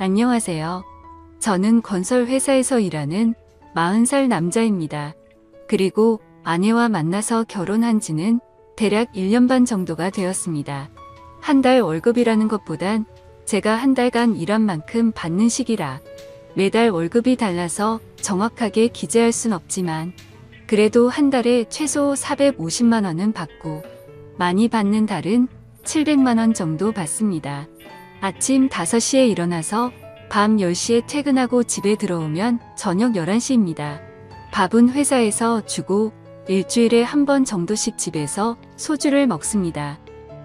안녕하세요. 저는 건설회사에서 일하는 40살 남자입니다. 그리고 아내와 만나서 결혼한 지는 대략 1년 반 정도가 되었습니다. 한 달 월급이라는 것보단 제가 한 달간 일한 만큼 받는 시기라 매달 월급이 달라서 정확하게 기재할 순 없지만 그래도 한 달에 최소 450만 원은 받고 많이 받는 달은 700만 원 정도 받습니다. 아침 5시에 일어나서 밤 10시에 퇴근하고 집에 들어오면 저녁 11시입니다. 밥은 회사에서 주고 일주일에 한 번 정도씩 집에서 소주를 먹습니다.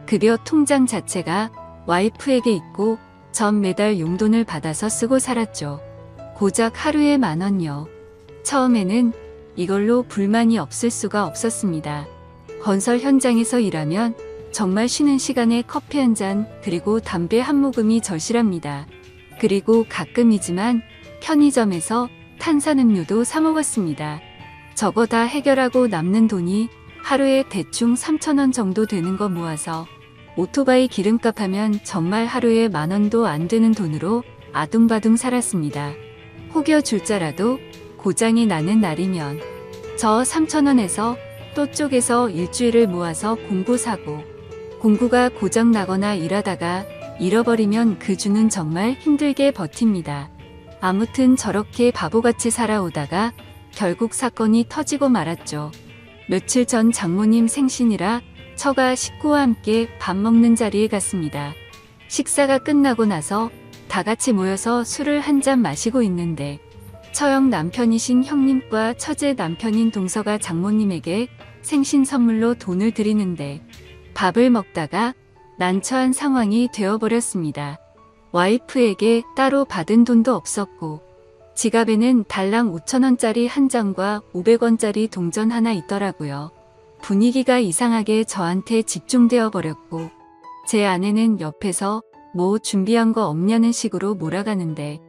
급여 통장 자체가 와이프에게 있고 전 매달 용돈을 받아서 쓰고 살았죠. 고작 하루에 10,000원요. 처음에는 이걸로 불만이 없을 수가 없었습니다. 건설 현장에서 일하면 정말 쉬는 시간에 커피 한 잔 그리고 담배 한 모금이 절실합니다. 그리고 가끔이지만 편의점에서 탄산음료도 사 먹었습니다. 저거 다 해결하고 남는 돈이 하루에 대충 3,000원 정도 되는 거 모아서 오토바이 기름값 하면 정말 하루에 10,000원도 안 되는 돈으로 아둥바둥 살았습니다. 혹여 줄자라도 고장이 나는 날이면 저 3,000원에서 또 쪽에서 일주일을 모아서 공구 사고 공구가 고장 나거나 일하다가 잃어버리면 그 주는 정말 힘들게 버팁니다. 아무튼 저렇게 바보같이 살아오다가 결국 사건이 터지고 말았죠. 며칠 전 장모님 생신이라 처가 식구와 함께 밥 먹는 자리에 갔습니다. 식사가 끝나고 나서 다 같이 모여서 술을 한 잔 마시고 있는데 처형 남편이신 형님과 처제 남편인 동서가 장모님에게 생신 선물로 돈을 드리는데 밥을 먹다가 난처한 상황이 되어버렸습니다. 와이프에게 따로 받은 돈도 없었고 지갑에는 달랑 5,000원짜리 한 장과 500원짜리 동전 하나 있더라고요. 분위기가 이상하게 저한테 집중되어 버렸고 제 아내는 옆에서 뭐 준비한 거 없냐는 식으로 몰아가는데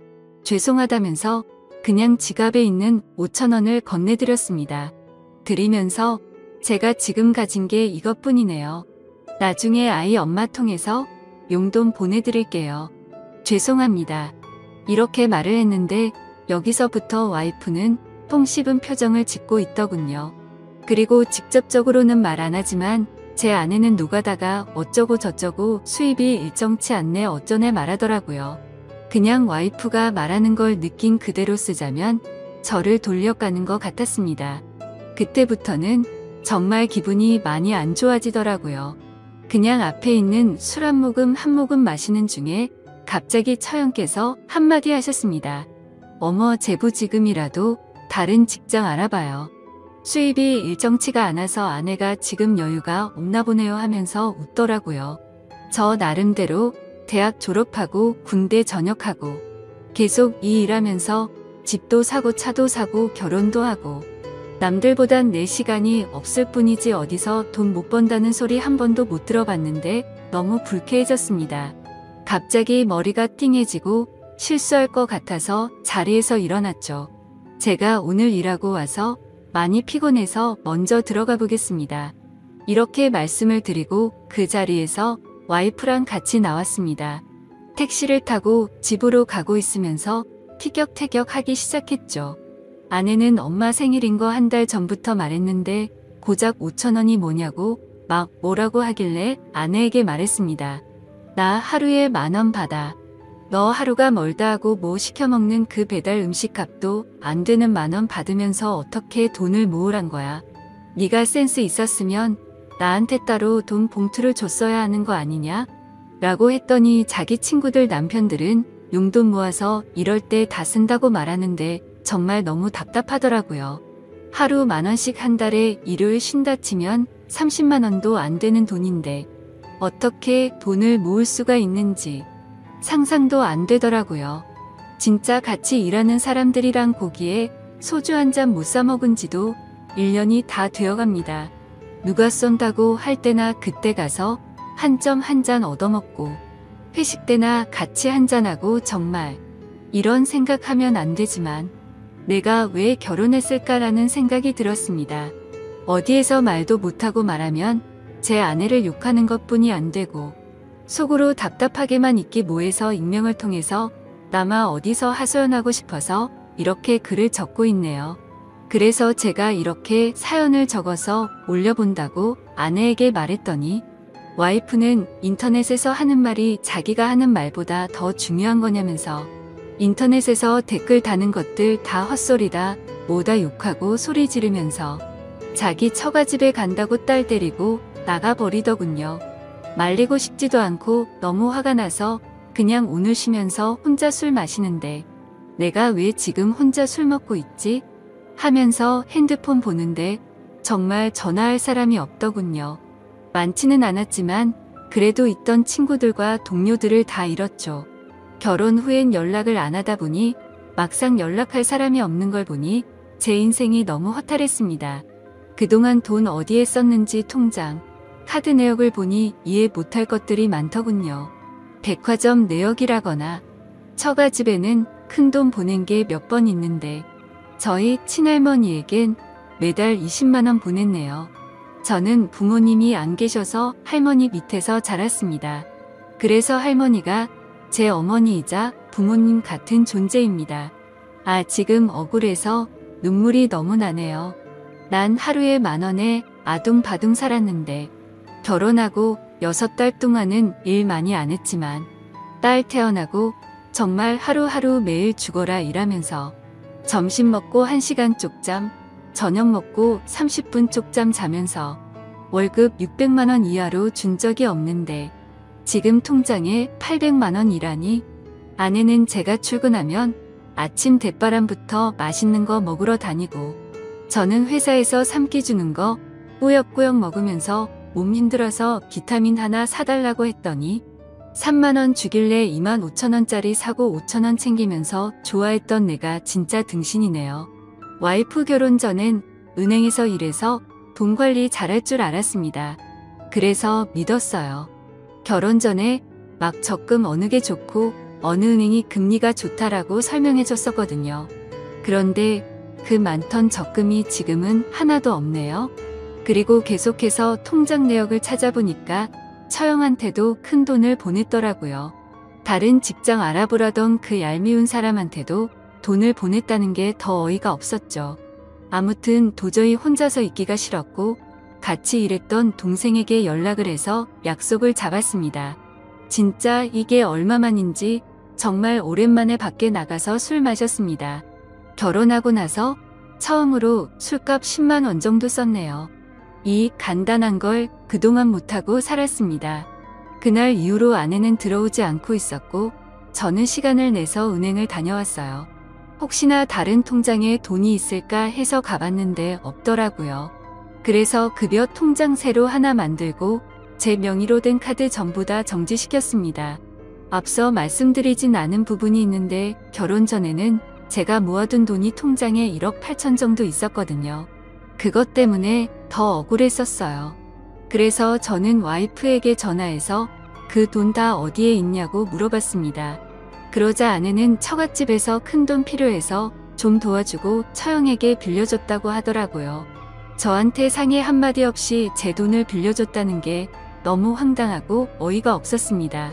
죄송하다면서 그냥 지갑에 있는 5,000원을 건네드렸습니다. 드리면서 제가 지금 가진 게 이것뿐이네요. 나중에 아이 엄마 통해서 용돈 보내드릴게요. 죄송합니다. 이렇게 말을 했는데 여기서부터 와이프는 똥 씹은 표정을 짓고 있더군요. 그리고 직접적으로는 말 안 하지만 제 아내는 노가다가 어쩌고 저쩌고 수입이 일정치 않네 어쩌네 말하더라고요. 그냥 와이프가 말하는 걸 느낀 그대로 쓰자면 저를 돌려가는 것 같았습니다. 그때부터는 정말 기분이 많이 안 좋아지더라고요. 그냥 앞에 있는 술 한 모금 마시는 중에 갑자기 처형께서 한마디 하셨습니다. 어머 제부 지금이라도 다른 직장 알아봐요. 수입이 일정치가 않아서 아내가 지금 여유가 없나 보네요 하면서 웃더라고요. 저 나름대로 대학 졸업하고 군대 전역하고 계속 이 일하면서 집도 사고 차도 사고 결혼도 하고 남들보단 내 시간이 없을 뿐이지 어디서 돈 못 번다는 소리 한 번도 못 들어봤는데 너무 불쾌해졌습니다. 갑자기 머리가 띵해지고 실수할 것 같아서 자리에서 일어났죠. 제가 오늘 일하고 와서 많이 피곤해서 먼저 들어가 보겠습니다. 이렇게 말씀을 드리고 그 자리에서 와이프랑 같이 나왔습니다. 택시를 타고 집으로 가고 있으면서 티격태격 하기 시작했죠. 아내는 엄마 생일인 거 한 달 전부터 말했는데 고작 5,000원이 뭐냐고 막 뭐라고 하길래 아내에게 말했습니다. 나 하루에 10,000원 받아. 너 하루가 멀다 하고 뭐 시켜먹는 그 배달 음식 값도 안 되는 10,000원 받으면서 어떻게 돈을 모으란 거야. 네가 센스 있었으면 나한테 따로 돈 봉투를 줬어야 하는 거 아니냐? 라고 했더니 자기 친구들 남편들은 용돈 모아서 이럴 때 다 쓴다고 말하는데 정말 너무 답답하더라고요. 하루 10,000원씩 한 달에 일요일 쉰다 치면 30만 원도 안 되는 돈인데 어떻게 돈을 모을 수가 있는지 상상도 안 되더라고요. 진짜 같이 일하는 사람들이랑 고기에 소주 한 잔 못 사 먹은 지도 1년이 다 되어갑니다. 누가 쏜다고 할 때나 그때 가서 한 점 한 잔 얻어먹고 회식 때나 같이 한잔하고 정말 이런 생각하면 안 되지만 내가 왜 결혼했을까라는 생각이 들었습니다. 어디에서 말도 못하고 말하면 제 아내를 욕하는 것뿐이 안 되고 속으로 답답하게만 있기 뭐해서 익명을 통해서 나마 어디서 하소연하고 싶어서 이렇게 글을 적고 있네요. 그래서 제가 이렇게 사연을 적어서 올려본다고 아내에게 말했더니 와이프는 인터넷에서 하는 말이 자기가 하는 말보다 더 중요한 거냐면서 인터넷에서 댓글 다는 것들 다 헛소리다 뭐다 욕하고 소리 지르면서 자기 처가집에 간다고 딸 때리고 나가버리더군요. 말리고 싶지도 않고 너무 화가 나서 그냥 오늘 쉬면서 혼자 술 마시는데 내가 왜 지금 혼자 술 먹고 있지? 하면서 핸드폰 보는데 정말 전화할 사람이 없더군요. 많지는 않았지만 그래도 있던 친구들과 동료들을 다 잃었죠. 결혼 후엔 연락을 안 하다 보니 막상 연락할 사람이 없는 걸 보니 제 인생이 너무 허탈했습니다. 그동안 돈 어디에 썼는지 통장, 카드 내역을 보니 이해 못할 것들이 많더군요. 백화점 내역이라거나 처가집에는 큰돈 보낸 게 몇 번 있는데 저희 친할머니에겐 매달 20만 원 보냈네요. 저는 부모님이 안 계셔서 할머니 밑에서 자랐습니다. 그래서 할머니가 제 어머니이자 부모님 같은 존재입니다. 지금 억울해서 눈물이 너무 나네요. 난 하루에 10,000원에 아둥바둥 살았는데 결혼하고 6달 동안은 일 많이 안 했지만 딸 태어나고 정말 하루하루 매일 죽어라 일하면서 점심 먹고 1시간 쪽잠, 저녁 먹고 30분 쪽잠 자면서 월급 600만 원 이하로 준 적이 없는데 지금 통장에 800만 원이라니 아내는 제가 출근하면 아침 대바람부터 맛있는 거 먹으러 다니고 저는 회사에서 3끼 주는 거 꾸역꾸역 먹으면서 몸 힘들어서 비타민 하나 사달라고 했더니 3만 원 주길래 25,000원짜리 사고 5,000원 챙기면서 좋아했던 내가 진짜 등신이네요. 와이프 결혼 전엔 은행에서 일해서 돈 관리 잘할 줄 알았습니다. 그래서 믿었어요. 결혼 전에 막 적금 어느 게 좋고 어느 은행이 금리가 좋다라고 설명해 줬었거든요. 그런데 그 많던 적금이 지금은 하나도 없네요. 그리고 계속해서 통장 내역을 찾아보니까 처형한테도 큰 돈을 보냈더라고요. 다른 직장 알아보라던 그 얄미운 사람한테도 돈을 보냈다는 게 더 어이가 없었죠. 아무튼 도저히 혼자서 있기가 싫었고 같이 일했던 동생에게 연락을 해서 약속을 잡았습니다. 진짜 이게 얼마만인지 정말 오랜만에 밖에 나가서 술 마셨습니다. 결혼하고 나서 처음으로 술값 10만 원 정도 썼네요. 이 간단한 걸 그동안 못하고 살았습니다. 그날 이후로 아내는 들어오지 않고 있었고 저는 시간을 내서 은행을 다녀왔어요. 혹시나 다른 통장에 돈이 있을까 해서 가봤는데 없더라고요. 그래서 급여 통장 새로 하나 만들고 제 명의로 된 카드 전부 다 정지시켰습니다. 앞서 말씀드리진 않은 부분이 있는데 결혼 전에는 제가 모아둔 돈이 통장에 1억 8천 정도 있었거든요. 그것 때문에 더 억울했었어요. 그래서 저는 와이프에게 전화해서 그 돈 다 어디에 있냐고 물어봤습니다. 그러자 아내는 처갓집에서 큰 돈 필요해서 좀 도와주고 처형에게 빌려줬다고 하더라고요. 저한테 상의 한마디 없이 제 돈을 빌려줬다는 게 너무 황당하고 어이가 없었습니다.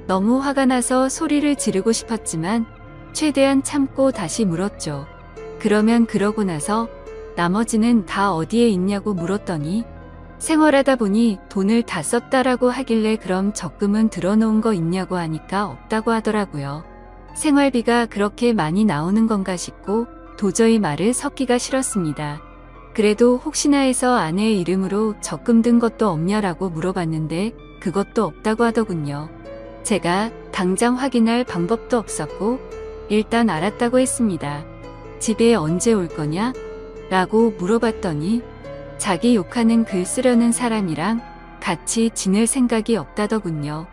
너무 화가 나서 소리를 지르고 싶었지만 최대한 참고 다시 물었죠. 그러면 그러고 나서 나머지는 다 어디에 있냐고 물었더니 생활하다 보니 돈을 다 썼다라고 하길래 그럼 적금은 들어놓은 거 있냐고 하니까 없다고 하더라고요. 생활비가 그렇게 많이 나오는 건가 싶고 도저히 말을 섞기가 싫었습니다. 그래도 혹시나 해서 아내의 이름으로 적금 든 것도 없냐라고 물어봤는데 그것도 없다고 하더군요. 제가 당장 확인할 방법도 없었고 일단 알았다고 했습니다. 집에 언제 올 거냐? 라고 물어봤더니 자기 욕하는 글 쓰려는 사람이랑 같이 지낼 생각이 없다더군요.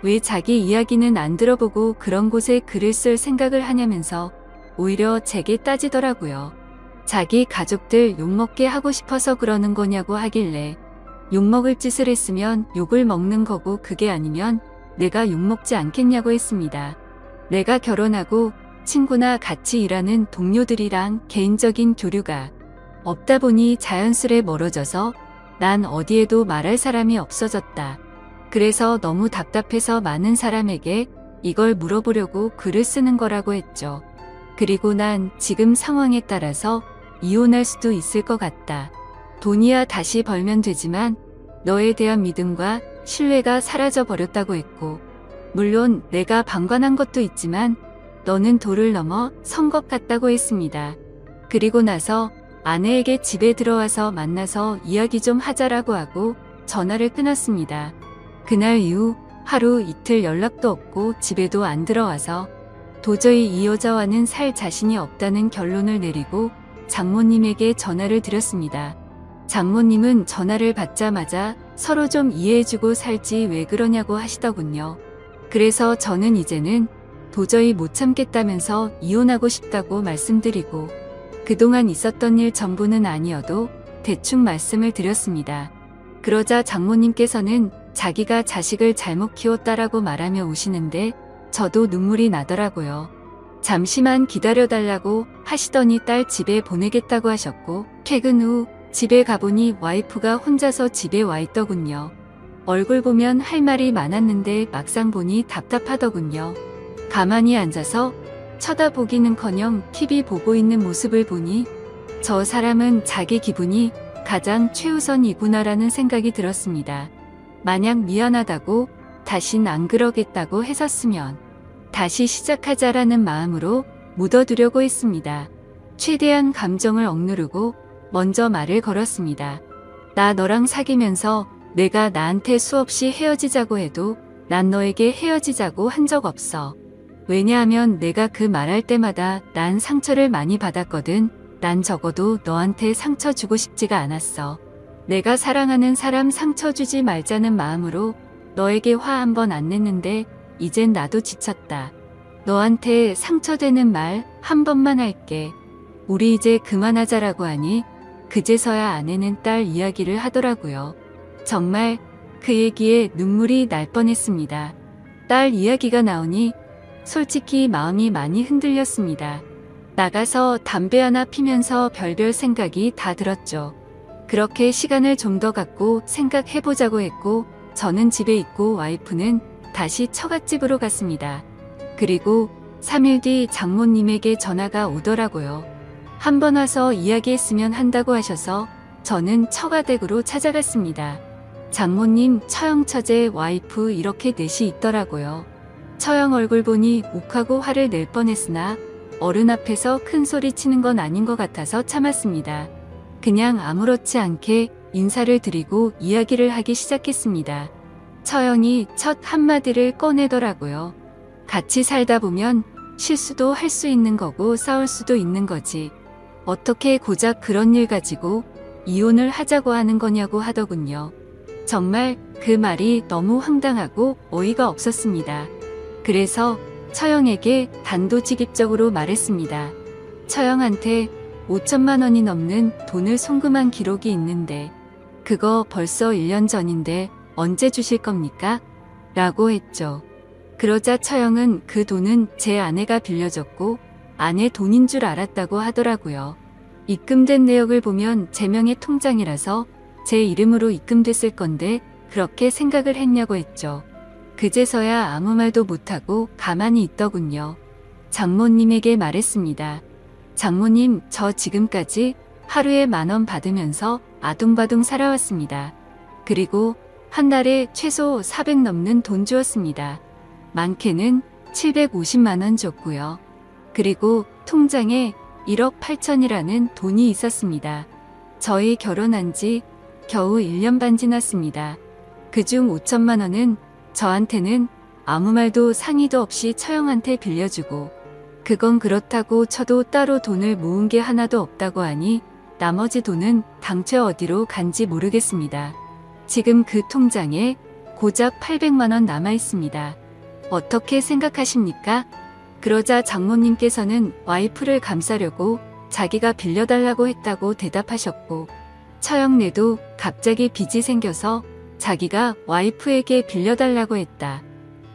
왜 자기 이야기는 안 들어보고 그런 곳에 글을 쓸 생각을 하냐면서 오히려 제게 따지더라고요. 자기 가족들 욕먹게 하고 싶어서 그러는 거냐고 하길래 욕먹을 짓을 했으면 욕을 먹는 거고 그게 아니면 내가 욕먹지 않겠냐고 했습니다. 내가 결혼하고 친구나 같이 일하는 동료들이랑 개인적인 교류가 없다 보니 자연스레 멀어져서 난 어디에도 말할 사람이 없어졌다. 그래서 너무 답답해서 많은 사람에게 이걸 물어보려고 글을 쓰는 거라고 했죠. 그리고 난 지금 상황에 따라서 이혼할 수도 있을 것 같다. 돈이야 다시 벌면 되지만 너에 대한 믿음과 신뢰가 사라져 버렸다고 했고, 물론 내가 방관한 것도 있지만 너는 도를 넘어 선 것 같다고 했습니다. 그리고 나서 아내에게 집에 들어와서 만나서 이야기 좀 하자라고 하고 전화를 끊었습니다. 그날 이후 하루 이틀 연락도 없고 집에도 안 들어와서 도저히 이 여자와는 살 자신이 없다는 결론을 내리고 장모님에게 전화를 드렸습니다. 장모님은 전화를 받자마자 서로 좀 이해해주고 살지 왜 그러냐고 하시더군요. 그래서 저는 이제는 도저히 못 참겠다면서 이혼하고 싶다고 말씀드리고, 그동안 있었던 일 전부는 아니어도 대충 말씀을 드렸습니다. 그러자 장모님께서는 자기가 자식을 잘못 키웠다라고 말하며 우시는데 저도 눈물이 나더라고요. 잠시만 기다려달라고 하시더니 딸 집에 보내겠다고 하셨고, 퇴근 후 집에 가보니 와이프가 혼자서 집에 와 있더군요. 얼굴 보면 할 말이 많았는데 막상 보니 답답하더군요. 가만히 앉아서 쳐다보기는커녕 TV 보고 있는 모습을 보니 저 사람은 자기 기분이 가장 최우선이구나라는 생각이 들었습니다. 만약 미안하다고 다신 안 그러겠다고 했었으면 다시 시작하자라는 마음으로 묻어두려고 했습니다. 최대한 감정을 억누르고 먼저 말을 걸었습니다. 나 너랑 사귀면서 내가 나한테 수없이 헤어지자고 해도 난 너에게 헤어지자고 한 적 없어. 왜냐하면 내가 그 말할 때마다 난 상처를 많이 받았거든. 난 적어도 너한테 상처 주고 싶지가 않았어. 내가 사랑하는 사람 상처 주지 말자는 마음으로 너에게 화 한 번 안 냈는데 이젠 나도 지쳤다. 너한테 상처되는 말 한 번만 할게. 우리 이제 그만하자라고 하니 그제서야 아내는 딸 이야기를 하더라고요. 정말 그 얘기에 눈물이 날 뻔했습니다. 딸 이야기가 나오니 솔직히 마음이 많이 흔들렸습니다. 나가서 담배 하나 피면서 별별 생각이 다 들었죠. 그렇게 시간을 좀 더 갖고 생각해보자고 했고, 저는 집에 있고 와이프는 다시 처갓집으로 갔습니다. 그리고 3일 뒤 장모님에게 전화가 오더라고요. 한번 와서 이야기했으면 한다고 하셔서 저는 처가댁으로 찾아갔습니다. 장모님, 처형 처제 와이프 이렇게 넷이 있더라고요. 처형 얼굴 보니 욱하고 화를 낼 뻔했으나 어른 앞에서 큰 소리 치는 건 아닌 것 같아서 참았습니다. 그냥 아무렇지 않게 인사를 드리고 이야기를 하기 시작했습니다. 처형이 첫 한마디를 꺼내더라고요. 같이 살다 보면 실수도 할 수 있는 거고 싸울 수도 있는 거지. 어떻게 고작 그런 일 가지고 이혼을 하자고 하는 거냐고 하더군요. 정말 그 말이 너무 황당하고 어이가 없었습니다. 그래서 처형에게 단도직입적으로 말했습니다. 처형한테 5천만 원이 넘는 돈을 송금한 기록이 있는데 그거 벌써 1년 전인데 언제 주실 겁니까? 라고 했죠. 그러자 처형은 그 돈은 제 아내가 빌려줬고 아내 돈인 줄 알았다고 하더라고요. 입금된 내역을 보면 제 명의 통장이라서 제 이름으로 입금됐을 건데 그렇게 생각을 했냐고 했죠. 그제서야 아무 말도 못하고 가만히 있더군요. 장모님에게 말했습니다. 장모님, 저 지금까지 하루에 10,000원 받으면서 아둥바둥 살아왔습니다. 그리고 한 달에 최소 400 넘는 돈 주었습니다. 많게는 750만 원 줬고요. 그리고 통장에 1억 8천이라는 돈이 있었습니다. 저희 결혼한 지 겨우 1년 반 지났습니다. 그중 5천만 원은 저한테는 아무 말도 상의도 없이 처형한테 빌려주고, 그건 그렇다고 쳐도 따로 돈을 모은 게 하나도 없다고 하니 나머지 돈은 당최 어디로 간지 모르겠습니다. 지금 그 통장에 고작 800만 원 남아 있습니다. 어떻게 생각하십니까? 그러자 장모님께서는 와이프를 감싸려고 자기가 빌려달라고 했다고 대답하셨고, 처형네도 갑자기 빚이 생겨서 자기가 와이프에게 빌려달라고 했다.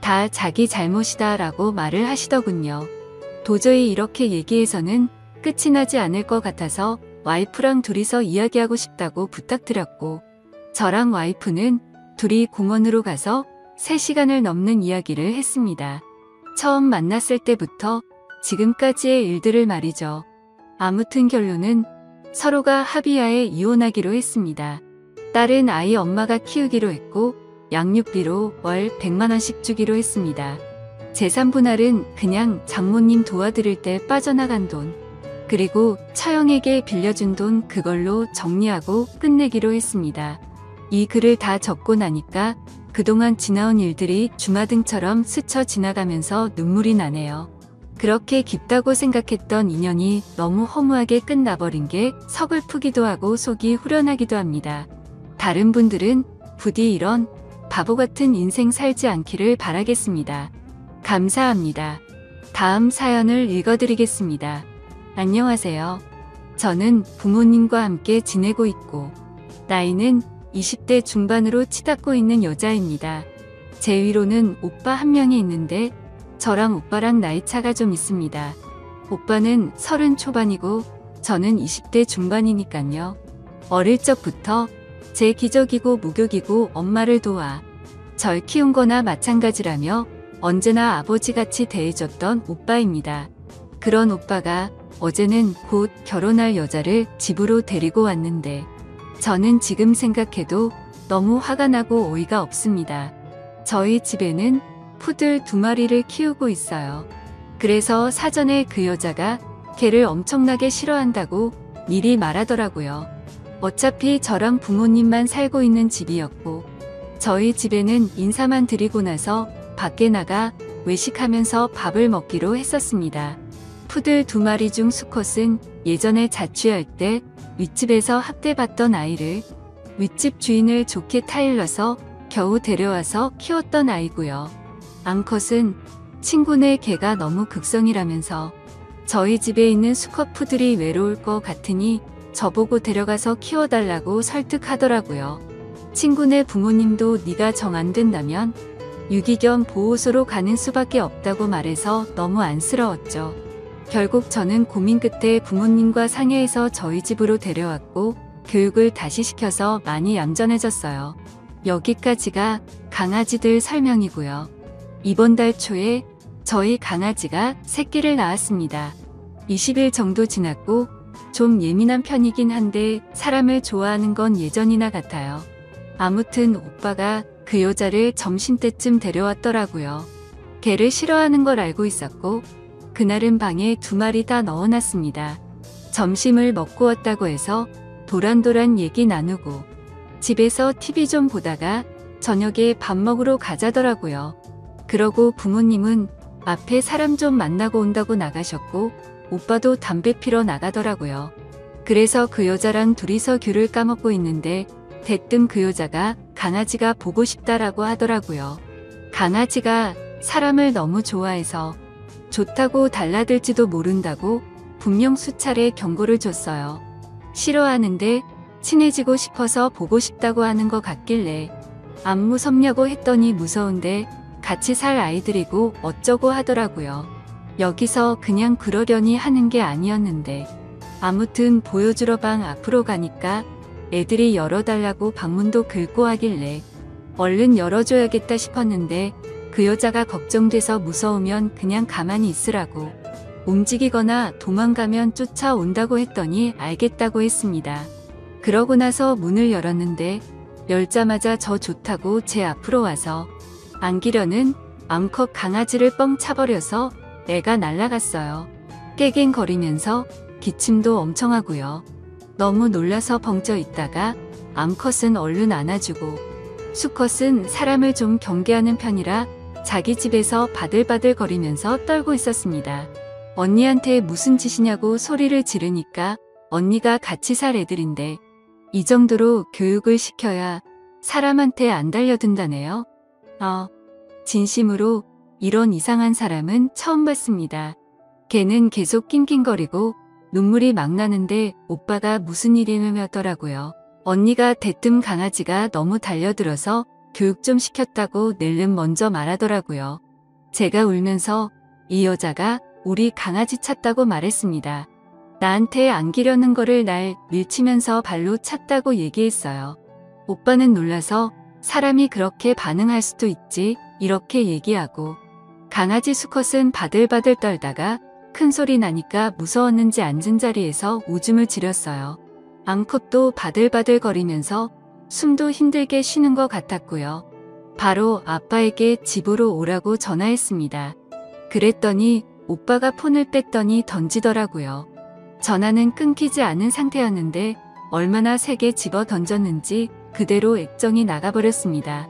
다 자기 잘못이다 라고 말을 하시더군요. 도저히 이렇게 얘기해서는 끝이 나지 않을 것 같아서 와이프랑 둘이서 이야기하고 싶다고 부탁드렸고, 저랑 와이프는 둘이 공원으로 가서 3시간을 넘는 이야기를 했습니다. 처음 만났을 때부터 지금까지의 일들을 말이죠. 아무튼 결론은 서로가 합의하에 이혼하기로 했습니다. 딸은 아이 엄마가 키우기로 했고 양육비로 월 100만 원씩 주기로 했습니다. 재산 분할은 그냥 장모님 도와드릴 때 빠져나간 돈, 그리고 처형에게 빌려준 돈 그걸로 정리하고 끝내기로 했습니다. 이 글을 다 적고 나니까 그동안 지나온 일들이 주마등처럼 스쳐 지나가면서 눈물이 나네요. 그렇게 깊다고 생각했던 인연이 너무 허무하게 끝나버린 게 서글프기도 하고 속이 후련하기도 합니다. 다른 분들은 부디 이런 바보 같은 인생 살지 않기를 바라겠습니다. 감사합니다. 다음 사연을 읽어드리겠습니다. 안녕하세요. 저는 부모님과 함께 지내고 있고 나이는 20대 중반으로 치닫고 있는 여자입니다. 제 위로는 오빠 한 명이 있는데 저랑 오빠랑 나이 차가 좀 있습니다. 오빠는 30 초반이고 저는 20대 중반이니깐요. 어릴 적부터 제 기저귀고 목욕이고 엄마를 도와 절 키운 거나 마찬가지라며 언제나 아버지같이 대해줬던 오빠입니다. 그런 오빠가 어제는 곧 결혼할 여자를 집으로 데리고 왔는데 저는 지금 생각해도 너무 화가 나고 어이가 없습니다. 저희 집에는 푸들 2마리를 키우고 있어요. 그래서 사전에 그 여자가 개를 엄청나게 싫어한다고 미리 말하더라고요. 어차피 저랑 부모님만 살고 있는 집이었고 저희 집에는 인사만 드리고 나서 밖에 나가 외식하면서 밥을 먹기로 했었습니다. 푸들 2마리 중 수컷은 예전에 자취할 때 윗집에서 학대받던 아이를 윗집 주인을 좋게 타일러서 겨우 데려와서 키웠던 아이고요. 암컷은 친구네 개가 너무 극성이라면서 저희 집에 있는 수컷 푸들이 외로울 것 같으니 저보고 데려가서 키워달라고 설득하더라고요. 친구네 부모님도 네가 정 안 된다면 유기견 보호소로 가는 수밖에 없다고 말해서 너무 안쓰러웠죠. 결국 저는 고민 끝에 부모님과 상의해서 저희 집으로 데려왔고 교육을 다시 시켜서 많이 얌전해졌어요. 여기까지가 강아지들 설명이고요. 이번 달 초에 저희 강아지가 새끼를 낳았습니다. 20일 정도 지났고 좀 예민한 편이긴 한데 사람을 좋아하는 건 예전이나 같아요. 아무튼 오빠가 그 여자를 점심때쯤 데려왔더라고요. 개를 싫어하는 걸 알고 있었고 그날은 방에 2마리 다 넣어놨습니다. 점심을 먹고 왔다고 해서 도란도란 얘기 나누고 집에서 TV 좀 보다가 저녁에 밥 먹으러 가자더라고요. 그러고 부모님은 앞에 사람 좀 만나고 온다고 나가셨고 오빠도 담배 피러 나가더라고요. 그래서 그 여자랑 둘이서 귤을 까먹고 있는데 대뜸 그 여자가 강아지가 보고 싶다라고 하더라고요. 강아지가 사람을 너무 좋아해서 좋다고 달라들지도 모른다고 분명 수차례 경고를 줬어요. 싫어하는데 친해지고 싶어서 보고 싶다고 하는 것 같길래 안 무섭냐고 했더니 무서운데 같이 살 아이들이고 어쩌고 하더라고요. 여기서 그냥 그러려니 하는 게 아니었는데 아무튼 보여주러 방 앞으로 가니까 애들이 열어달라고 방문도 긁고 하길래 얼른 열어줘야겠다 싶었는데 그 여자가 걱정돼서 무서우면 그냥 가만히 있으라고 움직이거나 도망가면 쫓아온다고 했더니 알겠다고 했습니다. 그러고 나서 문을 열었는데 열자마자 저 좋다고 제 앞으로 와서 안기려는 암컷 강아지를 뻥 차버려서 애가 날아갔어요. 깨갱거리면서 기침도 엄청 하고요. 너무 놀라서 벙쪄 있다가 암컷은 얼른 안아주고 수컷은 사람을 좀 경계하는 편이라 자기 집에서 바들바들 거리면서 떨고 있었습니다. 언니한테 무슨 짓이냐고 소리를 지르니까 언니가 같이 살 애들인데 이 정도로 교육을 시켜야 사람한테 안 달려든다네요. 진심으로 이런 이상한 사람은 처음 봤습니다. 걔는 계속 낑낑거리고 눈물이 막 나는데 오빠가 무슨 일이냐더라고요. 언니가 대뜸 강아지가 너무 달려들어서 교육 좀 시켰다고 낼름 먼저 말하더라고요. 제가 울면서 이 여자가 우리 강아지 찼다고 말했습니다. 나한테 안기려는 거를 날 밀치면서 발로 찼다고 얘기했어요. 오빠는 놀라서 사람이 그렇게 반응할 수도 있지 이렇게 얘기하고 강아지 수컷은 바들바들 떨다가 큰 소리 나니까 무서웠는지 앉은 자리에서 오줌을 지렸어요. 암컷도 바들바들 거리면서 숨도 힘들게 쉬는 것 같았고요. 바로 아빠에게 집으로 오라고 전화했습니다. 그랬더니 오빠가 폰을 뺐더니 던지더라고요. 전화는 끊기지 않은 상태였는데 얼마나 세게 집어 던졌는지 그대로 액정이 나가버렸습니다.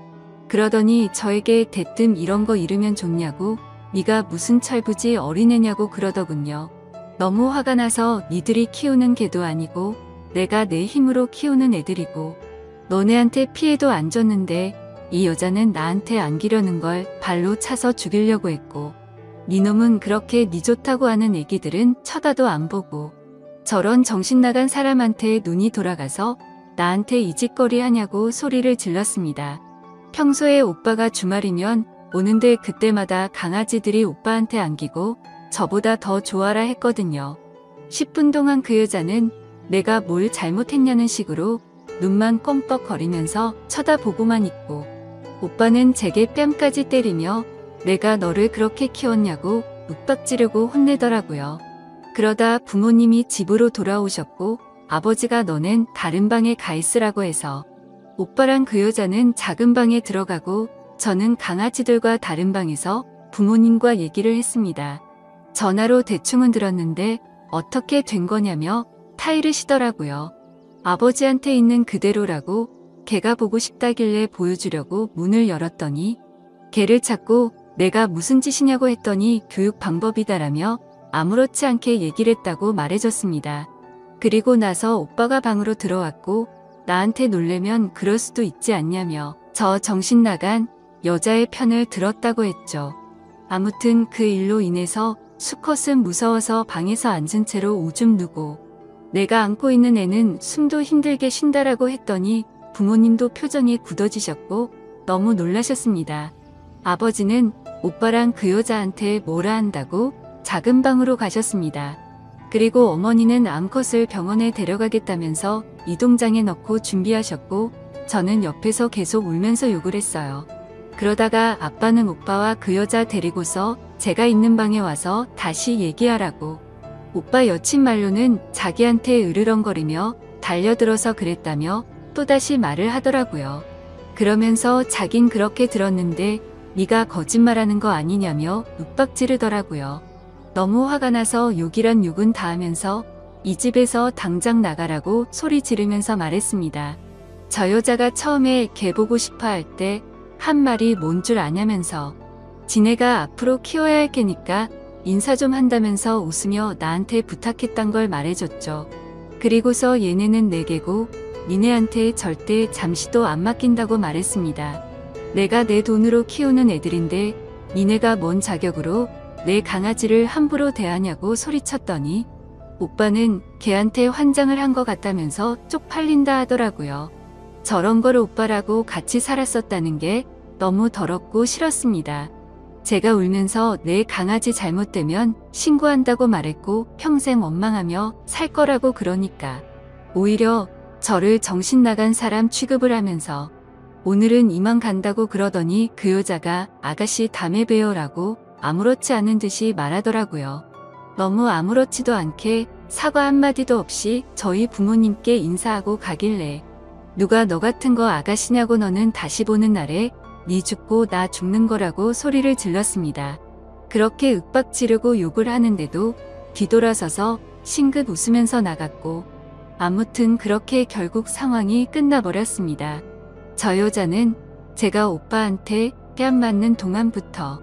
그러더니 저에게 대뜸 이런 거 잃으면 좋냐고, 네가 무슨 철부지 어린애냐고 그러더군요. 너무 화가 나서 니들이 키우는 개도 아니고 내가 내 힘으로 키우는 애들이고 너네한테 피해도 안 줬는데 이 여자는 나한테 안기려는 걸 발로 차서 죽이려고 했고, 니놈은 그렇게 니 좋다고 하는 애기들은 쳐다도 안 보고 저런 정신나간 사람한테 눈이 돌아가서 나한테 이 짓거리 하냐고 소리를 질렀습니다. 평소에 오빠가 주말이면 오는데 그때마다 강아지들이 오빠한테 안기고 저보다 더 좋아라 했거든요. 10분 동안 그 여자는 내가 뭘 잘못했냐는 식으로 눈만 껌뻑거리면서 쳐다보고만 있고, 오빠는 제게 뺨까지 때리며 내가 너를 그렇게 키웠냐고 윽박지르고 혼내더라고요. 그러다 부모님이 집으로 돌아오셨고 아버지가 너넨 다른 방에 가 있으라고 해서 오빠랑 그 여자는 작은 방에 들어가고 저는 강아지들과 다른 방에서 부모님과 얘기를 했습니다. 전화로 대충은 들었는데 어떻게 된 거냐며 타이르시더라고요. 아버지한테 있는 그대로라고 개가 보고 싶다길래 보여주려고 문을 열었더니 개를 찾고 내가 무슨 짓이냐고 했더니 교육 방법이다라며 아무렇지 않게 얘기를 했다고 말해줬습니다. 그리고 나서 오빠가 방으로 들어왔고 나한테 놀래면 그럴 수도 있지 않냐며 저 정신 나간 여자의 편을 들었다고 했죠. 아무튼 그 일로 인해서 수컷은 무서워서 방에서 앉은 채로 오줌 누고 내가 안고 있는 애는 숨도 힘들게 쉰다라고 했더니 부모님도 표정이 굳어지셨고 너무 놀라셨습니다. 아버지는 오빠랑 그 여자한테 뭐라 한다고 작은 방으로 가셨습니다. 그리고 어머니는 암컷을 병원에 데려가겠다면서 이동장에 넣고 준비하셨고 저는 옆에서 계속 울면서 욕을 했어요. 그러다가 아빠는 오빠와 그 여자 데리고서 제가 있는 방에 와서 다시 얘기하라고, 오빠 여친 말로는 자기한테 으르렁거리며 달려들어서 그랬다며 또다시 말을 하더라고요. 그러면서 자긴 그렇게 들었는데 네가 거짓말하는 거 아니냐며 윽박지르더라고요. 너무 화가 나서 욕이란 욕은 다 하면서 이 집에서 당장 나가라고 소리 지르면서 말했습니다. 저 여자가 처음에 개 보고 싶어 할 때 한 말이 뭔 줄 아냐면서 지네가 앞으로 키워야 할 개니까 인사 좀 한다면서 웃으며 나한테 부탁했단 걸 말해줬죠. 그리고서 얘네는 내 개고 니네한테 절대 잠시도 안 맡긴다고 말했습니다. 내가 내 돈으로 키우는 애들인데 니네가 뭔 자격으로 내 강아지를 함부로 대하냐고 소리쳤더니 오빠는 걔한테 환장을 한 것 같다면서 쪽팔린다 하더라고요. 저런 걸 오빠라고 같이 살았었다는 게 너무 더럽고 싫었습니다. 제가 울면서 내 강아지 잘못되면 신고한다고 말했고 평생 원망하며 살 거라고 그러니까 오히려 저를 정신 나간 사람 취급을 하면서 오늘은 이만 간다고 그러더니 그 여자가 아가씨 다음에 봬요라고 아무렇지 않은 듯이 말하더라고요. 너무 아무렇지도 않게 사과 한마디도 없이 저희 부모님께 인사하고 가길래 누가 너 같은 거 아가씨냐고, 너는 다시 보는 날에 네 죽고 나 죽는 거라고 소리를 질렀습니다. 그렇게 윽박지르고 욕을 하는데도 뒤돌아서서 싱긋 웃으면서 나갔고, 아무튼 그렇게 결국 상황이 끝나버렸습니다. 저 여자는 제가 오빠한테 뺨 맞는 동안부터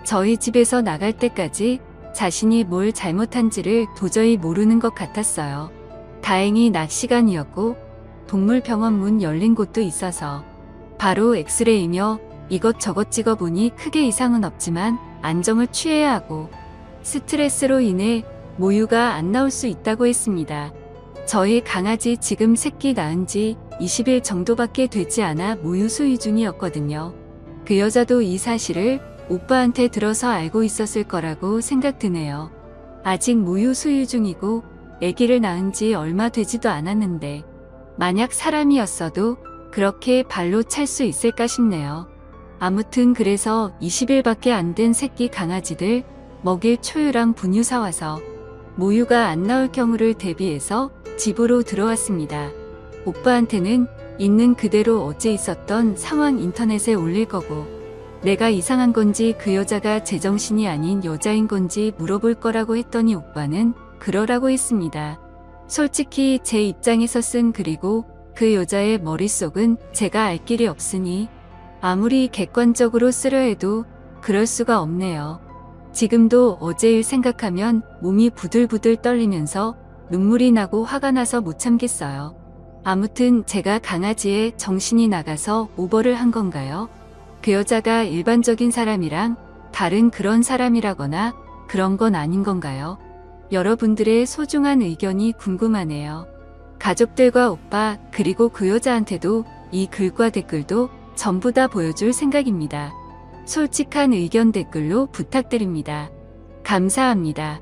저희 집에서 나갈 때까지 자신이 뭘 잘못한지를 도저히 모르는 것 같았어요. 다행히 낮 시간이었고 동물병원 문 열린 곳도 있어서 바로 엑스레이며 이것저것 찍어보니 크게 이상은 없지만 안정을 취해야 하고 스트레스로 인해 모유가 안 나올 수 있다고 했습니다. 저희 강아지 지금 새끼 낳은 지 20일 정도밖에 되지 않아 모유 수유 중이었거든요. 그 여자도 이 사실을 오빠한테 들어서 알고 있었을 거라고 생각드네요. 아직 모유 수유 중이고 아기를 낳은 지 얼마 되지도 않았는데 만약 사람이었어도 그렇게 발로 찰 수 있을까 싶네요. 아무튼 그래서 20일밖에 안 된 새끼 강아지들 먹일 초유랑 분유 사와서 모유가 안 나올 경우를 대비해서 집으로 들어왔습니다. 오빠한테는 있는 그대로 어제 있었던 상황 인터넷에 올릴 거고 내가 이상한 건지 그 여자가 제정신이 아닌 여자인 건지 물어볼 거라고 했더니 오빠는 그러라고 했습니다. 솔직히 제 입장에서 쓴 글이고 그 여자의 머릿속은 제가 알 길이 없으니 아무리 객관적으로 쓰려 해도 그럴 수가 없네요. 지금도 어제 일 생각하면 몸이 부들부들 떨리면서 눈물이 나고 화가 나서 못 참겠어요. 아무튼 제가 강아지에 정신이 나가서 오버를 한 건가요? 그 여자가 일반적인 사람이랑 다른 그런 사람이라거나 그런 건 아닌 건가요? 여러분들의 소중한 의견이 궁금하네요. 가족들과 오빠 그리고 그 여자한테도 이 글과 댓글도 전부 다 보여줄 생각입니다. 솔직한 의견 댓글로 부탁드립니다. 감사합니다.